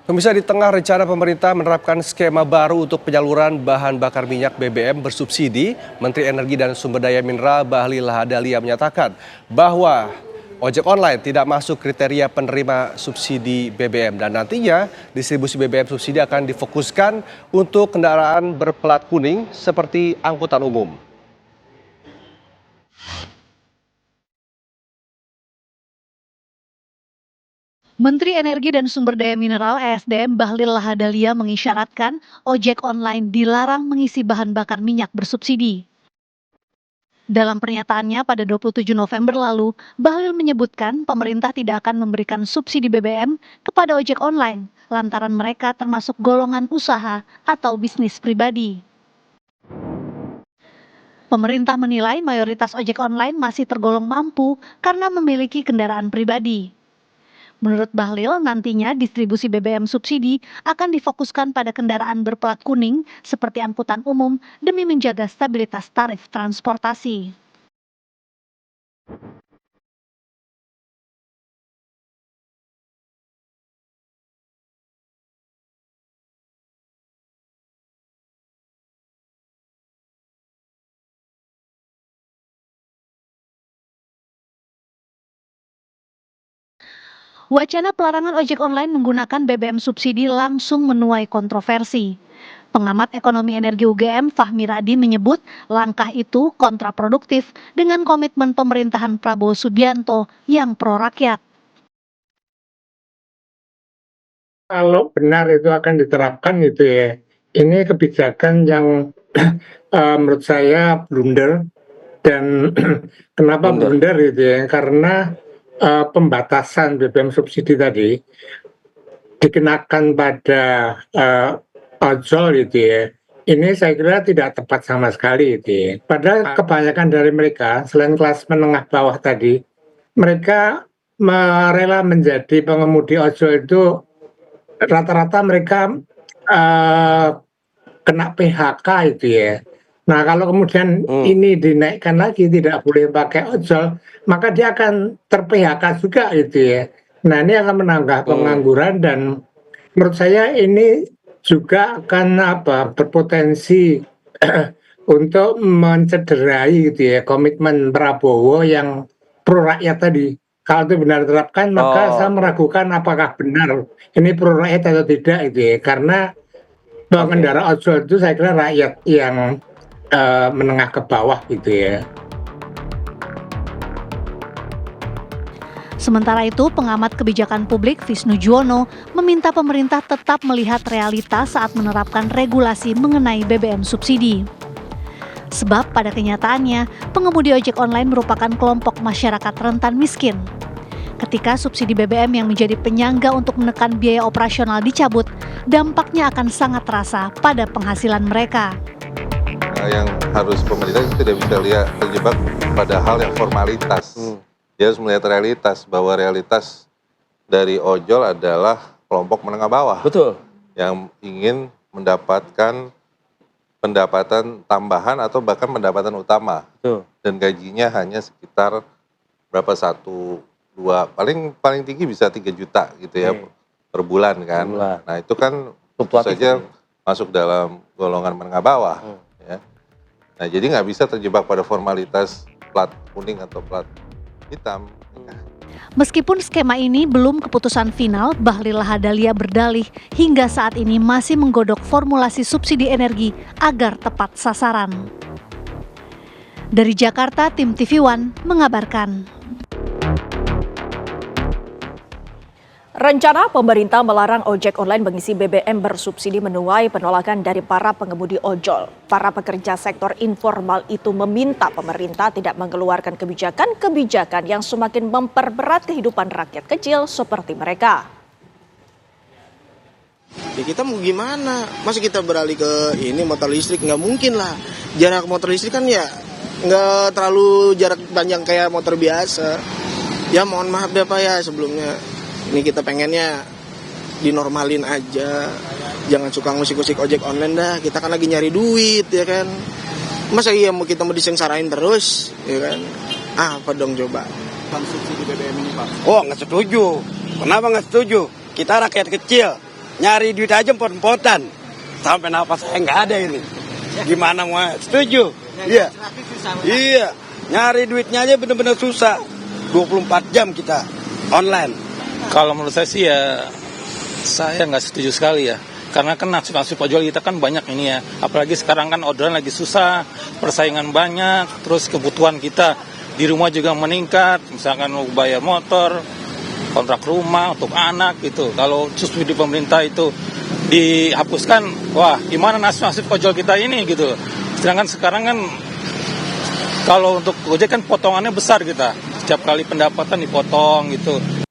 Pemirsa, di tengah rencana pemerintah menerapkan skema baru untuk penyaluran bahan bakar minyak BBM bersubsidi, Menteri Energi dan Sumber Daya Mineral Bahlil Lahadalia menyatakan bahwa ojek online tidak masuk kriteria penerima subsidi BBM dan nantinya distribusi BBM subsidi akan difokuskan untuk kendaraan berplat kuning seperti angkutan umum. Menteri Energi dan Sumber Daya Mineral (ESDM) Bahlil Lahadalia mengisyaratkan ojek online dilarang mengisi bahan bakar minyak bersubsidi. Dalam pernyataannya pada 27 November lalu, Bahlil menyebutkan pemerintah tidak akan memberikan subsidi BBM kepada ojek online lantaran mereka termasuk golongan usaha atau bisnis pribadi. Pemerintah menilai mayoritas ojek online masih tergolong mampu karena memiliki kendaraan pribadi. Menurut Bahlil, nantinya distribusi BBM subsidi akan difokuskan pada kendaraan berplat kuning seperti angkutan umum demi menjaga stabilitas tarif transportasi. Wacana pelarangan ojek online menggunakan BBM subsidi langsung menuai kontroversi. Pengamat ekonomi energi UGM Fahmi Radi menyebut langkah itu kontraproduktif dengan komitmen pemerintahan Prabowo Subianto yang pro rakyat. Kalau benar itu akan diterapkan gitu ya, ini kebijakan yang menurut saya blunder dan kenapa blunder gitu ya, karena pembatasan BBM subsidi tadi dikenakan pada ojol gitu ya. Ini saya kira tidak tepat sama sekali gitu ya. Padahal kebanyakan dari mereka selain kelas menengah bawah tadi, mereka rela menjadi pengemudi ojol itu rata-rata mereka kena PHK itu ya. Nah kalau kemudian ini dinaikkan lagi tidak boleh pakai ojol, maka dia akan ter-PHK juga gitu ya. Nah ini akan menambah pengangguran dan menurut saya ini juga akan berpotensi untuk mencederai gitu ya komitmen Prabowo yang pro rakyat tadi. Kalau itu benar diterapkan maka saya meragukan apakah benar ini pro rakyat atau tidak itu ya. Karena pengendara ojol itu saya kira rakyat yang menengah ke bawah gitu ya. Sementara itu, pengamat kebijakan publik Visnu Juwono meminta pemerintah tetap melihat realitas saat menerapkan regulasi mengenai BBM subsidi. Sebab pada kenyataannya, pengemudi ojek online merupakan kelompok masyarakat rentan miskin. Ketika subsidi BBM yang menjadi penyangga untuk menekan biaya operasional dicabut, dampaknya akan sangat terasa pada penghasilan mereka. Yang harus pemerintah itu tidak bisa lihat terjebak pada hal yang formalitas. Dia harus melihat realitas, bahwa realitas dari ojol adalah kelompok menengah bawah. Betul. Yang ingin mendapatkan pendapatan tambahan atau bahkan pendapatan utama. Betul. Dan gajinya hanya sekitar berapa, 1, 2, paling tinggi bisa 3 juta gitu ya per bulan kan. Nah itu kan tentu saja masuk dalam golongan menengah bawah. Ya. Nah jadi nggak bisa terjebak pada formalitas plat kuning atau plat hitam. Meskipun skema ini belum keputusan final, Bahlil Lahadalia berdalih hingga saat ini masih menggodok formulasi subsidi energi agar tepat sasaran. Dari Jakarta, tim TV One mengabarkan. Rencana pemerintah melarang ojek online mengisi BBM bersubsidi menuai penolakan dari para pengemudi ojol. Para pekerja sektor informal itu meminta pemerintah tidak mengeluarkan kebijakan-kebijakan yang semakin memperberat kehidupan rakyat kecil seperti mereka. Ya kita mau gimana? Masa kita beralih ke ini motor listrik? Nggak mungkin lah. Jarak motor listrik kan ya nggak terlalu jarak panjang kayak motor biasa. Ya mohon maaf deh Pak ya sebelumnya. Ini kita pengennya dinormalin aja. Jangan suka ngusik-ngusik ojek online dah. Kita kan lagi nyari duit ya kan. Masa iya kita mau disengsarain terus ya kan. Apa dong coba? Subsidi BBM ini Pak? Oh nggak setuju. Kenapa nggak setuju? Kita rakyat kecil. nyari duit aja empot-empotan. Sampai nafas saya nggak ada ini. Gimana mau setuju? Iya. Iya. Nyari duitnya aja bener-bener susah. 24 jam kita online. Kalau menurut saya sih ya, saya nggak setuju sekali ya. Karena kan nasib ojol kita kan banyak ini ya. Apalagi sekarang kan orderan lagi susah, persaingan banyak, terus kebutuhan kita di rumah juga meningkat. Misalkan mau bayar motor, kontrak rumah untuk anak gitu. Kalau subsidi pemerintah itu dihapuskan, wah gimana nasib ojol kita ini gitu. Sedangkan sekarang kan kalau untuk Gojek kan potongannya besar kita. Setiap kali pendapatan dipotong gitu.